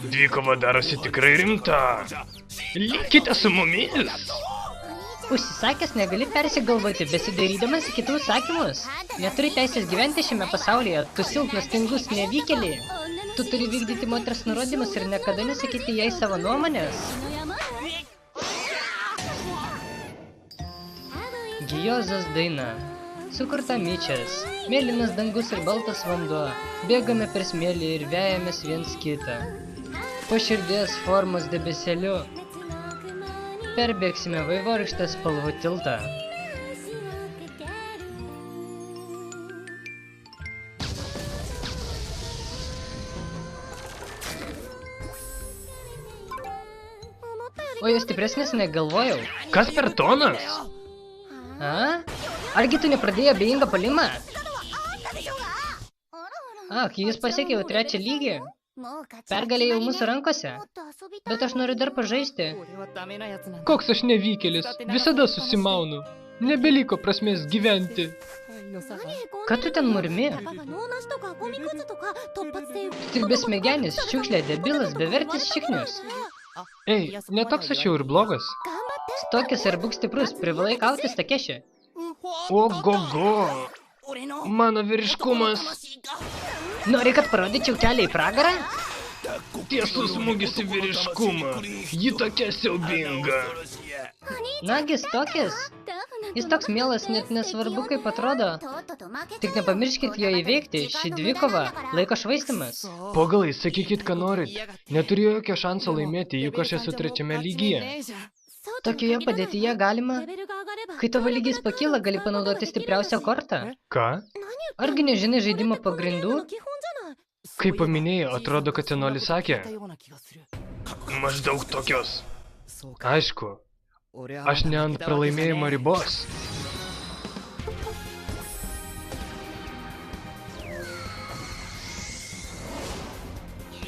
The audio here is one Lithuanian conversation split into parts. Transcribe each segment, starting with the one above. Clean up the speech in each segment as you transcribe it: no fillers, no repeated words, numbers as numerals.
Dvikova darosi tikrai rimta. Likite su mumis. Užsisakęs negali persigalvoti, besidarydamas į kitų sakymus. Neturi teisės gyventi šiame pasaulyje, tu silpnas, tingus, nevykėlį. Tu turi vykdyti moters nurodymus ir niekada nesakyti jai savo nuomonės. Gijozas daina. Sukurta Mičas. Mėlynas dangus ir baltas vanduo. Bėgame per smėlį ir vejamės viens kitą. Po širdies formos debesėliu perbėgsime vaivorykštės spalvų tiltą. O jūs stipresnis negalvojau. Kas per tonas? A? Argi tu nepradėjai abejingą puolimą? Ak, jis pasiekė jau 3 lygį. Pergalė jau mūsų rankose. Bet aš noriu dar pažaisti. Koks aš nevykėlis, visada susimaunu. Nebeliko prasmės gyventi. Ką tu ten murmi? Tik besmegenis, šiukšlė, debilas, bevertis šiknius. Ei, netoks aš jau ir blogas. Stokis ir būk stiprus, privalai kautis Takeshi. Ogogo. Mano vyriškumas. Nori, kad parodyčiau kelią į pragarą? Tiesus smūgis į vyriškumą. Ji tokia siaubinga. Nagi, Stokis. Jis toks mielas, net nesvarbu, kaip atrodo. Tik nepamirškit jo įveikti, ši dvikova laiko švaistimas. Pogalai, sakykit, ką norit. Neturiu jokio šanso laimėti, juk aš esu 3 lygyje. Tokioje padėtyje galima, kai tavo lygis pakyla, gali panaudoti stipriausią kortą. Ką? Argi nežinai žaidimo pagrindų? Kai paminėjai, atrodo, kad senolis sakė. Maždaug tokios. Aišku, aš ne ant pralaimėjimo ribos.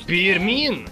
Pirmyn!